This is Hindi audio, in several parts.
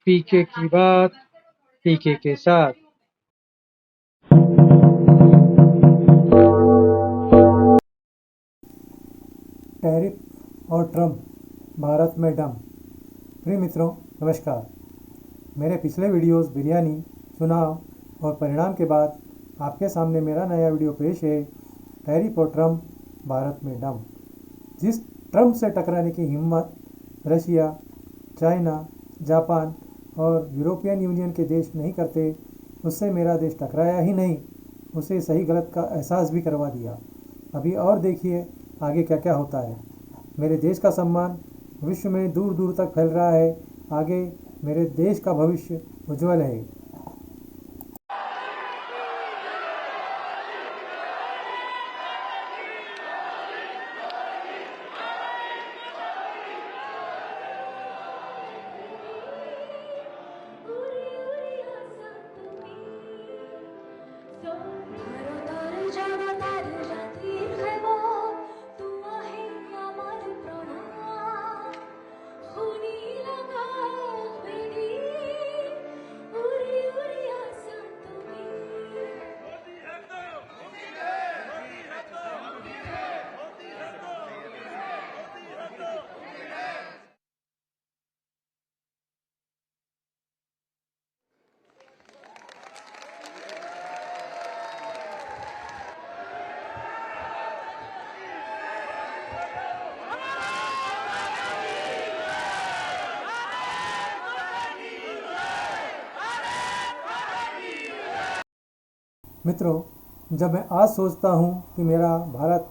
पीके की बात पीके के साथ। टैरिफ और ट्रंप, भारत में डम। प्रिय मित्रों, नमस्कार। मेरे पिछले वीडियोस बिरयानी, चुनाव और परिणाम के बाद आपके सामने मेरा नया वीडियो पेश है। टैरिफ और ट्रंप, भारत में डम। जिस ट्रंप से टकराने की हिम्मत रशिया, चाइना, जापान और यूरोपियन यूनियन के देश नहीं करते, उससे मेरा देश टकराया ही नहीं, उसे सही गलत का एहसास भी करवा दिया। अभी और देखिए आगे क्या क्या होता है। मेरे देश का सम्मान विश्व में दूर दूर तक फैल रहा है। आगे मेरे देश का भविष्य उज्जवल है। मित्रों, जब मैं आज सोचता हूँ कि मेरा भारत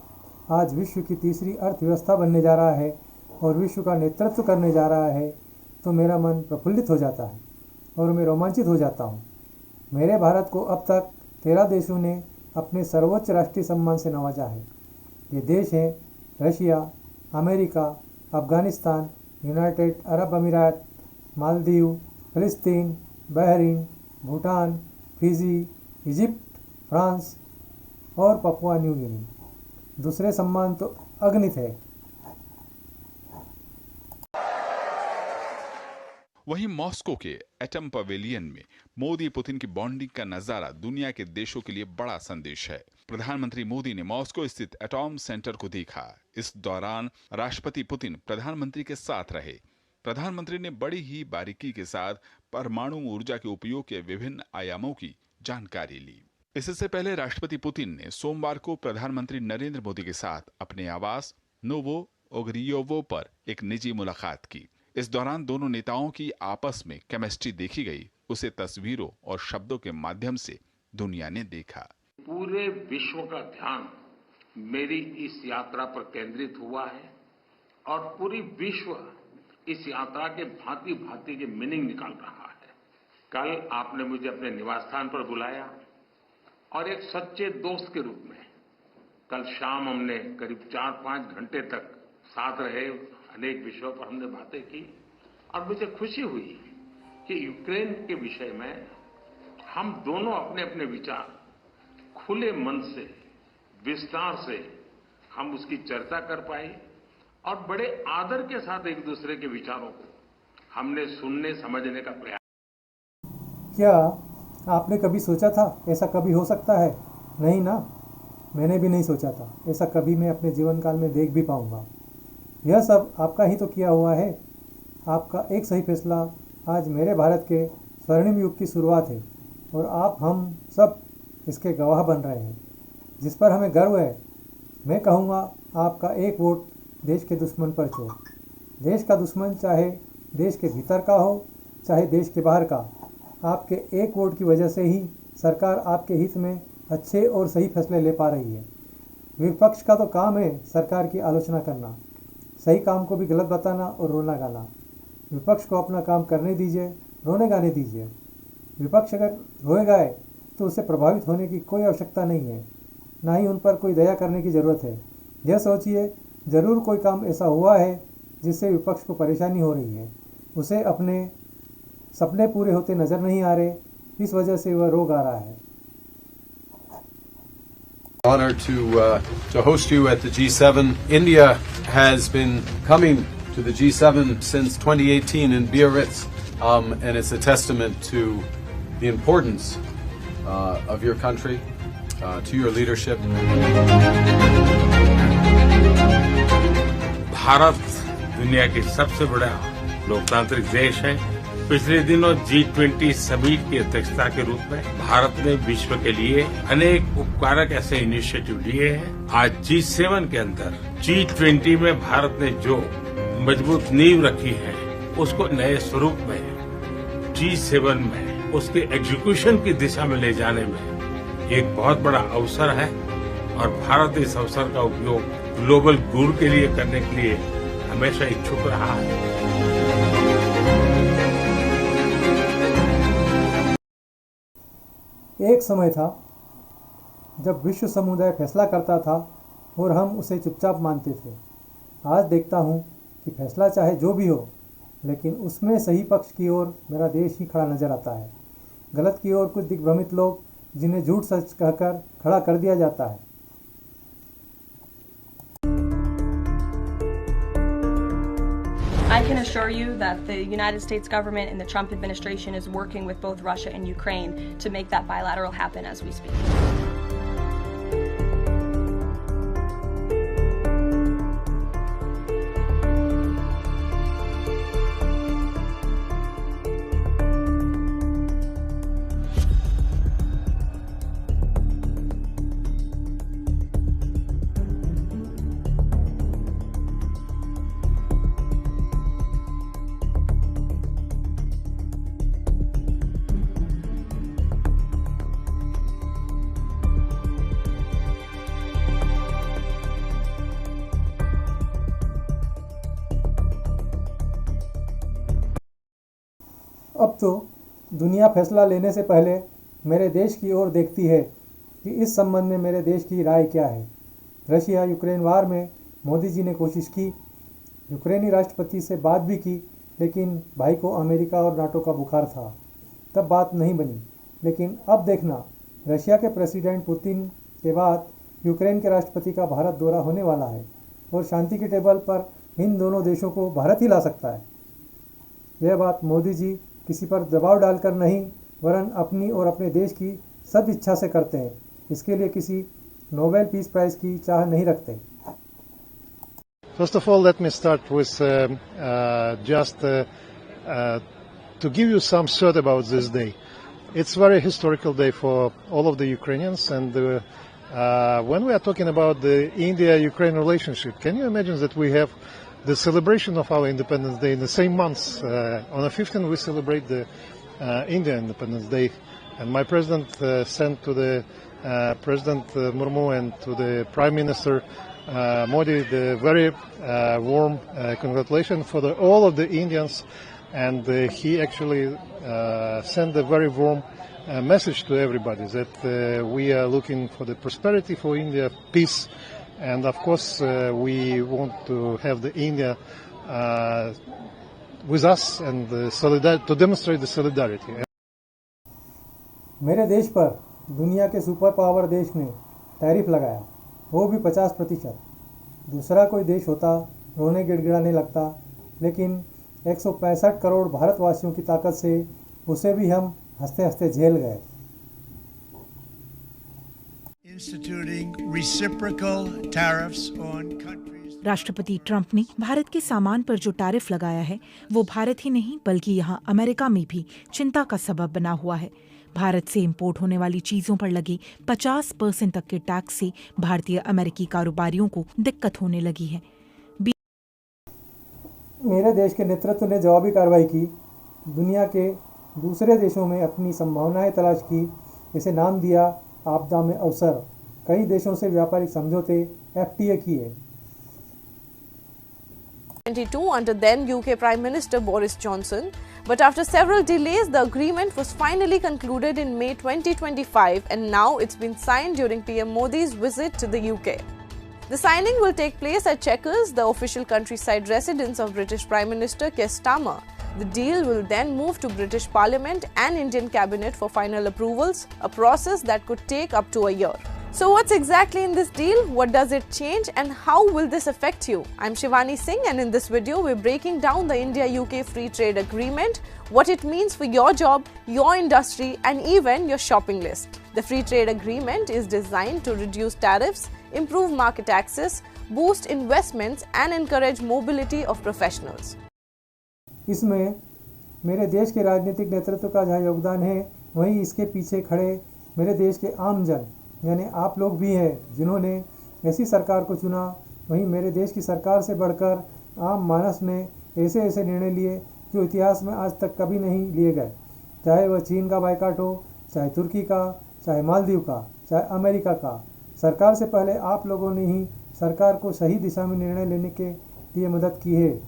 आज विश्व की तीसरी अर्थव्यवस्था बनने जा रहा है और विश्व का नेतृत्व करने जा रहा है, तो मेरा मन प्रफुल्लित हो जाता है और मैं रोमांचित हो जाता हूँ। मेरे भारत को अब तक 13 देशों ने अपने सर्वोच्च राष्ट्रीय सम्मान से नवाजा है। ये देश हैं Russia, America, Afghanistan, United Arab अमीरात, मालदीव, फिलिस्तीन, Bahrain, Bhutan, Fiji, Egypt, France और पपुआ न्यू गिनी। दूसरे सम्मान तो अगणित है। वहीं मॉस्को के एटम पवेलियन में मोदी पुतिन की बॉन्डिंग का नजारा दुनिया के देशों के लिए बड़ा संदेश है। प्रधानमंत्री मोदी ने मॉस्को स्थित एटॉम सेंटर को देखा। इस दौरान राष्ट्रपति पुतिन प्रधानमंत्री के साथ रहे। प्रधानमंत्री ने बड़ी ही बारीकी के साथ परमाणु ऊर्जा के उपयोग के विभिन्न आयामों की जानकारी ली। इससे पहले राष्ट्रपति पुतिन ने सोमवार को प्रधानमंत्री नरेंद्र मोदी के साथ अपने आवास नोवो ओग्रियोवो पर एक निजी मुलाकात की। इस दौरान दोनों नेताओं की आपस में केमिस्ट्री देखी गई। उसे तस्वीरों और शब्दों के माध्यम से दुनिया ने देखा। पूरे विश्व का ध्यान मेरी इस यात्रा पर केंद्रित हुआ है और पूरी विश्व इस यात्रा के भांति भांति के मीनिंग निकाल रहा है। कल आपने मुझे अपने निवास स्थान पर बुलाया और एक सच्चे दोस्त के रूप में कल शाम हमने करीब 4-5 घंटे तक साथ रहे। अनेक विषयों पर हमने बातें की और मुझे खुशी हुई कि यूक्रेन के विषय में हम दोनों अपने अपने विचार खुले मन से, विस्तार से हम उसकी चर्चा कर पाए और बड़े आदर के साथ एक दूसरे के विचारों को हमने सुनने समझने का प्रयास। क्या आपने कभी सोचा था ऐसा कभी हो सकता है? नहीं ना, मैंने भी नहीं सोचा था ऐसा कभी मैं अपने जीवन काल में देख भी पाऊंगा। यह सब आपका ही तो किया हुआ है। आपका एक सही फैसला आज मेरे भारत के स्वर्णिम युग की शुरुआत है और आप हम सब इसके गवाह बन रहे हैं, जिस पर हमें गर्व है। मैं कहूँगा आपका एक वोट देश के दुश्मन पर छोड़। देश का दुश्मन चाहे देश के भीतर का हो चाहे देश के बाहर का, आपके एक वोट की वजह से ही सरकार आपके हित में अच्छे और सही फैसले ले पा रही है। विपक्ष का तो काम है सरकार की आलोचना करना, सही काम को भी गलत बताना और रोना गाना। विपक्ष को अपना काम करने दीजिए, रोने गाने दीजिए। विपक्ष अगर रोए गाए तो उससे प्रभावित होने की कोई आवश्यकता नहीं है, ना ही उन पर कोई दया करने की ज़रूरत है। यह सोचिए, ज़रूर कोई काम ऐसा हुआ है जिससे विपक्ष को परेशानी हो रही है, उसे अपने सपने पूरे होते नज़र नहीं आ रहे, इस वजह से वह रो गा रहा है। Honor to host you at the G7. India has been coming to the G7 since 2018 in Biarritz, and it's a testament to the importance of your country, to your leadership. Bharat दुनिया की सबसे बड़ा लोकतांत्रिक देश है। पिछले दिनों G20 समिट की अध्यक्षता के रूप में भारत ने विश्व के लिए अनेक उपकारक ऐसे इनिशिएटिव लिए हैं। आज G7 के अंदर G20 में भारत ने जो मजबूत नींव रखी है, उसको नए स्वरूप में G7 में उसके एग्जीक्यूशन की दिशा में ले जाने में एक बहुत बड़ा अवसर है और भारत इस अवसर का उपयोग ग्लोबल गुड के लिए करने के लिए हमेशा इच्छुक रहा है। एक समय था जब विश्व समुदाय फैसला करता था और हम उसे चुपचाप मानते थे। आज देखता हूँ कि फैसला चाहे जो भी हो, लेकिन उसमें सही पक्ष की ओर मेरा देश ही खड़ा नजर आता है। गलत की ओर कुछ दिग्भ्रमित लोग जिन्हें झूठ सच कहकर खड़ा कर दिया जाता है। I can assure you that the United States government and the Trump administration is working with both Russia and Ukraine to make that bilateral happen as we speak. अब तो दुनिया फैसला लेने से पहले मेरे देश की ओर देखती है कि इस संबंध में मेरे देश की राय क्या है। रशिया यूक्रेन वार में मोदी जी ने कोशिश की, यूक्रेनी राष्ट्रपति से बात भी की, लेकिन भाई को अमेरिका और नाटो का बुखार था, तब बात नहीं बनी। लेकिन अब देखना, रशिया के प्रेसिडेंट पुतिन के बाद यूक्रेन के राष्ट्रपति का भारत दौरा होने वाला है और शांति के टेबल पर इन दोनों देशों को भारत ही ला सकता है। यह बात मोदी जी किसी पर दबाव डालकर नहीं, वरन अपनी और अपने देश की सदिच्छा से करते हैं। इसके लिए किसी नोबेल पीस प्राइज की चाह नहीं रखते। First of all, let me start with just to give you some thought about this day. It's a very historical day for all of the Ukrainians, and when we are talking about the India-Ukraine relationship, can you imagine that we have the celebration of our Independence Day in the same month? On the 15th, we celebrate the India Independence Day, and my president sent to the President Murmu and to the Prime Minister Modi the very warm congratulations for all of the Indians, and he actually sent a very warm message to everybody that we are looking for the prosperity for India, peace, and of course we want to have the India with us and to demonstrate the solidarity. मेरे देश पर दुनिया के सुपर पावर देश ने टैरिफ लगाया, वो भी 50%। दूसरा कोई देश होता रोने गिड़गिड़ाने लगता, लेकिन 165 करोड़ भारतवासियों की ताकत से उसे भी हम हंसते हंसते झेल गए। राष्ट्रपति ट्रंप ने भारत के सामान पर जो टैरिफ लगाया है, वो भारत ही नहीं बल्कि यहाँ अमेरिका में भी चिंता का सबब बना हुआ है। भारत से इंपोर्ट होने वाली चीजों पर लगे 50% तक के टैक्स से भारतीय अमेरिकी कारोबारियों को दिक्कत होने लगी है। मेरे देश के नेतृत्व ने जवाबी कार्रवाई की, दुनिया के दूसरे देशों में अपनी संभावनाएं तलाश की, इसे नाम दिया आपदा में अवसर। कई देशों से व्यापारिक समझौते FTA किए। 2022 under then UK Prime Minister Boris Johnson, but after several delays the agreement was finally concluded in May 2025 and now it's been signed during PM Modi's visit to the UK. The signing will take place at Chequers, the official countryside residence of British Prime Minister Keir Starmer. The deal will then move to British Parliament and Indian Cabinet for final approvals, a process that could take up to a year. So what's exactly in this deal? What does it change and how will this affect you? I'm Shivani Singh, and in this video we're breaking down the India-UK Free Trade Agreement, what it means for your job, your industry and even your shopping list. The Free Trade Agreement is designed to reduce tariffs, improve market access, boost investments and encourage mobility of professionals. इसमें मेरे देश के राजनीतिक नेतृत्व का जहाँ योगदान है, वहीं इसके पीछे खड़े मेरे देश के आम जन यानी आप लोग भी हैं जिन्होंने ऐसी सरकार को चुना। वहीं मेरे देश की सरकार से बढ़कर आम मानस ने ऐसे ऐसे निर्णय लिए जो इतिहास में आज तक कभी नहीं लिए गए, चाहे वह चीन का बायकॉट हो, चाहे तुर्की का, चाहे मालदीव का, चाहे अमेरिका का। सरकार से पहले आप लोगों ने ही सरकार को सही दिशा में निर्णय लेने के लिए मदद की है।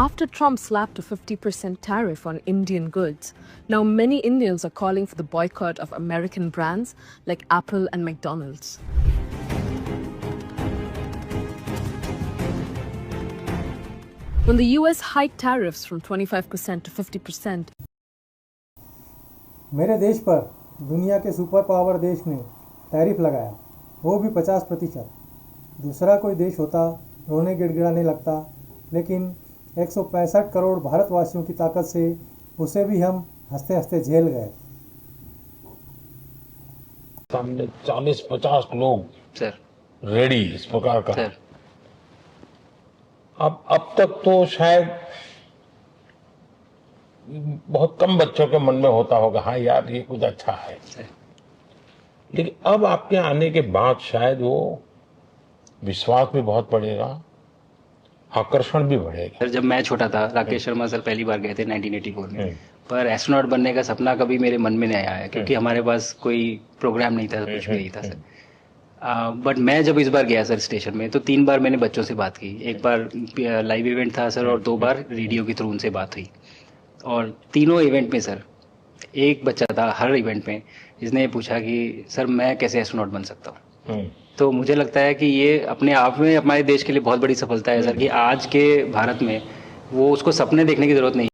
After Trump slapped a 50% tariff on Indian goods, now many Indians are calling for the boycott of American brands like Apple and McDonald's. When the US hiked tariffs from 25% to 50%, मेरे देश पर दुनिया के सुपर पावर देश ने टैरिफ लगाया, वो भी 50%। दूसरा कोई देश होता रोने गिड़गिड़ाने लगता, लेकिन 165 करोड़ भारतवासियों की ताकत से उसे भी हम हंसते हंसते झेल गए। सामने 40-50 लोग सर रेडी इस प्रकार का सर। अब तक तो शायद बहुत कम बच्चों के मन में होता होगा, हाँ यार ये कुछ अच्छा है, लेकिन अब आपके आने के बाद शायद वो विश्वास भी बहुत बढ़ेगा, आकर्षण भी बढ़ेगा। सर जब मैं छोटा था, राकेश शर्मा सर पहली बार गए थे 1984 में, पर एस्ट्रोनॉट बनने का सपना कभी मेरे मन में नहीं आया क्योंकि हमारे पास कोई प्रोग्राम नहीं था, कुछ भी नहीं था सर। बट मैं जब इस बार गया सर स्टेशन में, तो 3 बार मैंने बच्चों से बात की। एक बार लाइव इवेंट था सर और 2 बार रेडियो के थ्रू उनसे बात हुई। और तीनों इवेंट में सर एक बच्चा था हर इवेंट में जिसने पूछा कि सर मैं कैसे एस्ट्रोनॉट बन सकता हूँ। तो मुझे लगता है कि ये अपने आप में हमारे देश के लिए बहुत बड़ी सफलता है सर कि आज के भारत में वो उसको सपने देखने की जरूरत नहीं।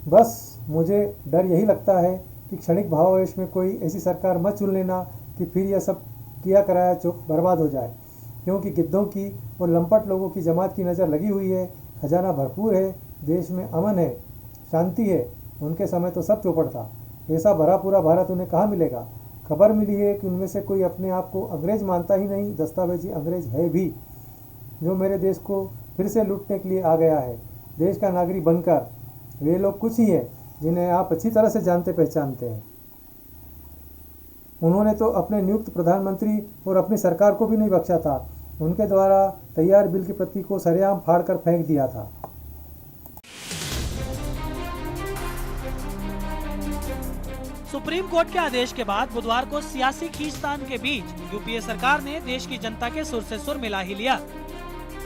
बस मुझे डर यही लगता है कि क्षणिक भावावेश में कोई ऐसी सरकार मत चुन लेना कि फिर यह सब किया कराया चुप बर्बाद हो जाए, क्योंकि गिद्धों की और लंपट लोगों की जमात की नज़र लगी हुई है। खजाना भरपूर है, देश में अमन है, शांति है। उनके समय तो सब चौपड़ था, ऐसा भरा पूरा भारत उन्हें कहाँ मिलेगा। खबर मिली है कि उनमें से कोई अपने आप को अंग्रेज मानता ही नहीं, दस्तावेजी अंग्रेज है भी, जो मेरे देश को फिर से लूटने के लिए आ गया है देश का नागरिक बनकर। वे लोग कुछ ही हैं जिन्हें आप अच्छी तरह से जानते पहचानते हैं। उन्होंने तो अपने नियुक्त प्रधानमंत्री और अपनी सरकार को भी नहीं बख्शा था, उनके द्वारा तैयार बिल की प्रति को सरेआम फाड़कर फेंक दिया था। सुप्रीम कोर्ट के आदेश के बाद बुधवार को सियासी खींचतान के बीच यूपीए सरकार ने देश की जनता के सुर से सुर मिला ही लिया।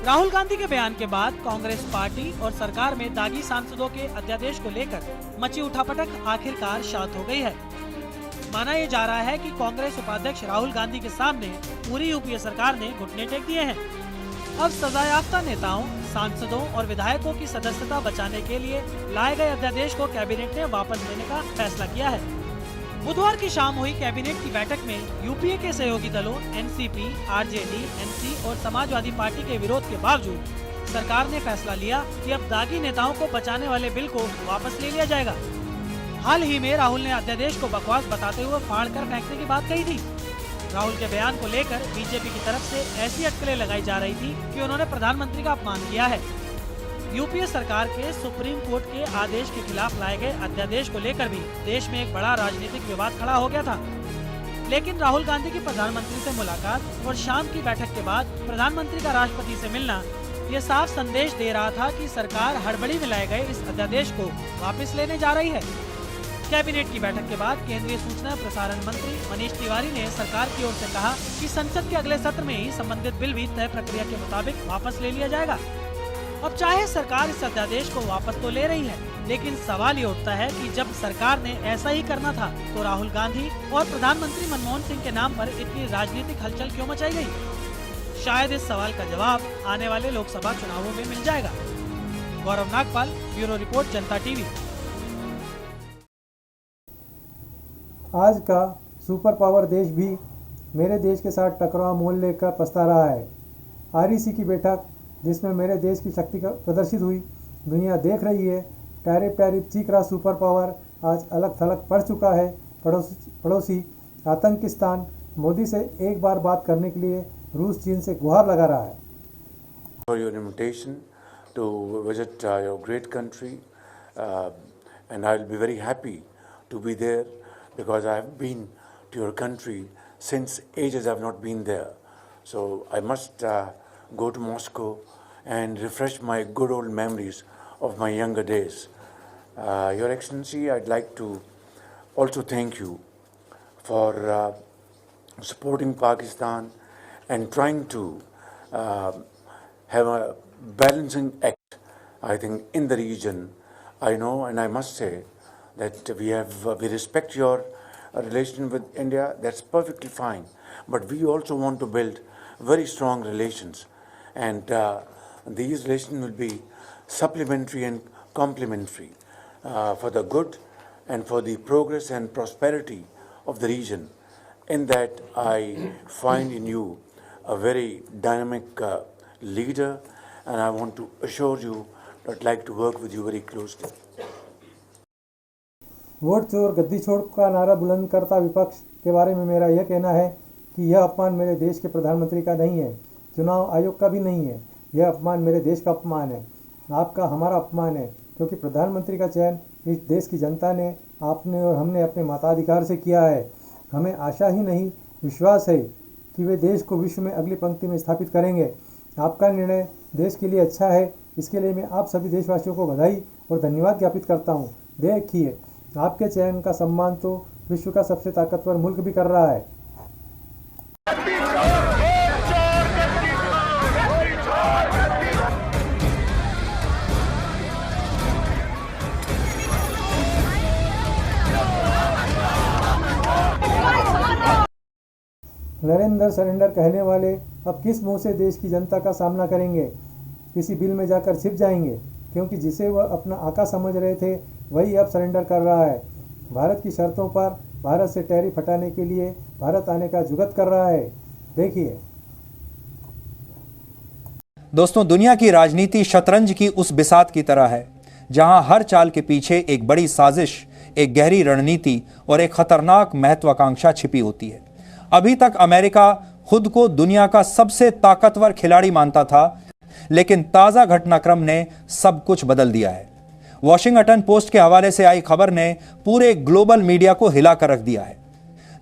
राहुल गांधी के बयान के बाद कांग्रेस पार्टी और सरकार में दागी सांसदों के अध्यादेश को लेकर मची उठापटक आखिरकार शांत हो गई है। माना यह जा रहा है कि कांग्रेस उपाध्यक्ष राहुल गांधी के सामने पूरी यूपीए सरकार ने घुटने टेक दिए हैं। अब सजायाफ्ता नेताओं, सांसदों और विधायकों की सदस्यता बचाने के लिए लाए गए अध्यादेश को कैबिनेट ने वापस लेने का फैसला किया है। बुधवार की शाम हुई कैबिनेट की बैठक में यूपीए के सहयोगी दलों एनसीपी, आरजेडी, एनसी और समाजवादी पार्टी के विरोध के बावजूद सरकार ने फैसला लिया कि अब दागी नेताओं को बचाने वाले बिल को वापस ले लिया जाएगा। हाल ही में राहुल ने अध्यादेश को बकवास बताते हुए फाड़कर फेंकने की बात कही थी। राहुल के बयान को लेकर बीजेपी की तरफ से ऐसी अटकलें लगाई जा रही थी कि उन्होंने प्रधानमंत्री का अपमान किया है। यूपीए सरकार के सुप्रीम कोर्ट के आदेश के खिलाफ लाए गए अध्यादेश को लेकर भी देश में एक बड़ा राजनीतिक विवाद खड़ा हो गया था। लेकिन राहुल गांधी की प्रधानमंत्री से मुलाकात और शाम की बैठक के बाद प्रधानमंत्री का राष्ट्रपति से मिलना ये साफ संदेश दे रहा था कि सरकार हड़बड़ी में लाए गए इस अध्यादेश को वापस लेने जा रही है। कैबिनेट की बैठक के बाद केंद्रीय सूचना प्रसारण मंत्री मनीष तिवारी ने सरकार की ओर से कहा कि संसद के अगले सत्र में ही संबंधित बिल भी तय प्रक्रिया के मुताबिक वापस ले लिया जाएगा। अब चाहे सरकार इस अध्यादेश को वापस तो ले रही है, लेकिन सवाल ये उठता है कि जब सरकार ने ऐसा ही करना था तो राहुल गांधी और प्रधानमंत्री मनमोहन सिंह के नाम पर इतनी राजनीतिक हलचल क्यों मचाई गई? शायद इस सवाल का जवाब आने वाले लोकसभा चुनावों में मिल जाएगा। गौरव नागपाल, ब्यूरो रिपोर्ट, जनता टीवी। आज का सुपर पावर देश भी मेरे देश के साथ टकराव मोल लेकर पछता रहा है। REC की बैठक जिसमें मेरे देश की शक्ति प्रदर्शित हुई, दुनिया देख रही है। टैरिफ चीख रहा सुपर पावर आज अलग थलग पड़ चुका है। पड़ोसी आतंकिस्तान मोदी से एक बार बात करने के लिए रूस चीन से गुहार लगा रहा है। For your invitation to visit your great country, and I'll be very happy to be there because I have been to your country since ages. I've not been there, so I must go to Moscow and refresh my good old memories of my younger days. Your Excellency, I'd like to also thank you for supporting Pakistan and trying to have a balancing act, I think, in the region. I know and I must say that we respect your relation with India. That's perfectly fine. But we also want to build very strong relations. And these relations will be supplementary and complementary for the good and for the progress and prosperity of the region. In that, I find in you a very dynamic leader, and I want to assure you that I'd like to work with you very closely. Vote चोर गद्दी छोड़ का नारा बुलंद करता विपक्ष के बारे में मेरा यह कहना है कि यह अपमान मेरे देश के प्रधानमंत्री का नहीं है, चुनाव आयोग का भी नहीं है। यह अपमान मेरे देश का अपमान है, आपका हमारा अपमान है, क्योंकि प्रधानमंत्री का चयन इस देश की जनता ने, आपने और हमने अपने मताधिकार से किया है। हमें आशा ही नहीं विश्वास है कि वे देश को विश्व में अगली पंक्ति में स्थापित करेंगे। आपका निर्णय देश के लिए अच्छा है, इसके लिए मैं आप सभी देशवासियों को बधाई और धन्यवाद ज्ञापित करता हूँ। देखिए, आपके चयन का सम्मान तो विश्व का सबसे ताकतवर मुल्क भी कर रहा है। नरेंद्र सरेंडर कहने वाले अब किस मुंह से देश की जनता का सामना करेंगे? किसी बिल में जाकर छिप जाएंगे, क्योंकि जिसे वह अपना आका समझ रहे थे वही अब सरेंडर कर रहा है। भारत की शर्तों पर भारत से टैरिफ हटाने के लिए भारत आने का जुगत कर रहा है। देखिए दोस्तों, दुनिया की राजनीति शतरंज की उस बिसात की तरह है जहां हर चाल के पीछे एक बड़ी साजिश, एक गहरी रणनीति और एक खतरनाक महत्वाकांक्षा छिपी होती है। अभी तक अमेरिका खुद को दुनिया का सबसे ताकतवर खिलाड़ी मानता था, लेकिन ताजा घटनाक्रम ने सब कुछ बदल दिया है। वॉशिंगटन पोस्ट के हवाले से आई खबर ने पूरे ग्लोबल मीडिया को हिलाकर रख दिया है।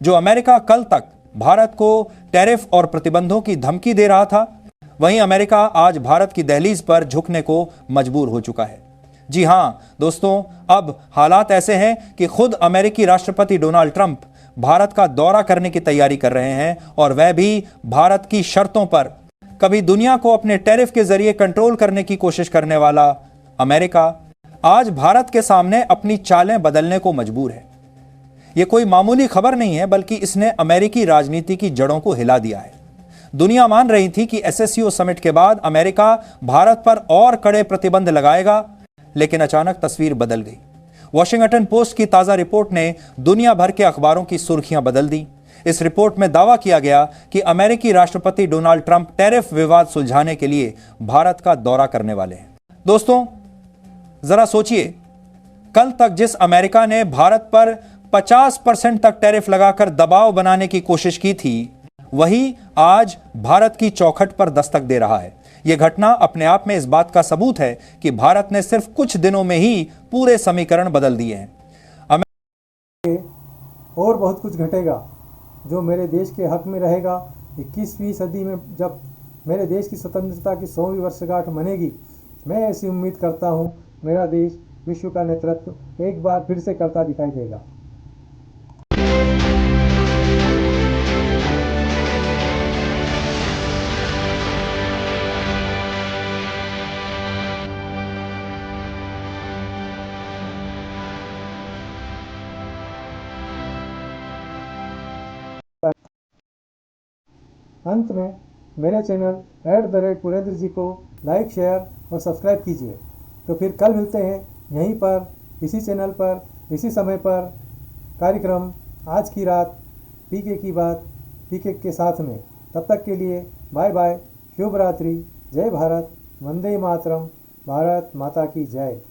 जो अमेरिका कल तक भारत को टैरिफ और प्रतिबंधों की धमकी दे रहा था, वहीं अमेरिका आज भारत की दहलीज पर झुकने को मजबूर हो चुका है। जी हां दोस्तों, अब हालात ऐसे हैं कि खुद अमेरिकी राष्ट्रपति डोनाल्ड ट्रंप भारत का दौरा करने की तैयारी कर रहे हैं, और वह भी भारत की शर्तों पर। कभी दुनिया को अपने टैरिफ के जरिए कंट्रोल करने की कोशिश करने वाला अमेरिका आज भारत के सामने अपनी चालें बदलने को मजबूर है। यह कोई मामूली खबर नहीं है, बल्कि इसने अमेरिकी राजनीति की जड़ों को हिला दिया है। दुनिया मान रही थी कि SCO समिट के बाद अमेरिका भारत पर और कड़े प्रतिबंध लगाएगा, लेकिन अचानक तस्वीर बदल गई। वॉशिंगटन पोस्ट की ताजा रिपोर्ट ने दुनिया भर के अखबारों की सुर्खियां बदल दी। इस रिपोर्ट में दावा किया गया कि अमेरिकी राष्ट्रपति डोनाल्ड ट्रंप टैरिफ विवाद सुलझाने के लिए भारत का दौरा करने वाले हैं। दोस्तों, जरा सोचिए, कल तक जिस अमेरिका ने भारत पर 50% तक टैरिफ लगाकर दबाव बनाने की कोशिश की थी, वही आज भारत की चौखट पर दस्तक दे रहा है। यह घटना अपने आप में इस बात का सबूत है कि भारत ने सिर्फ कुछ दिनों में ही पूरे समीकरण बदल दिए हैं। और बहुत कुछ घटेगा जो मेरे देश के हक में रहेगा। 21वीं सदी में जब मेरे देश की स्वतंत्रता की 100वीं वर्षगांठ मनेगी, मैं ऐसी उम्मीद करता हूं मेरा देश विश्व का नेतृत्व एक बार फिर से करता दिखाई देगा। अंत में मेरे चैनल @पुरेंद्र जी को लाइक, शेयर और सब्सक्राइब कीजिए। तो फिर कल मिलते हैं यहीं पर, इसी चैनल पर, इसी समय पर, कार्यक्रम आज की रात पीके की बात पीके के साथ में। तब तक के लिए बाय बाय, शुभ रात्रि, जय भारत, वंदे मातरम, भारत माता की जय।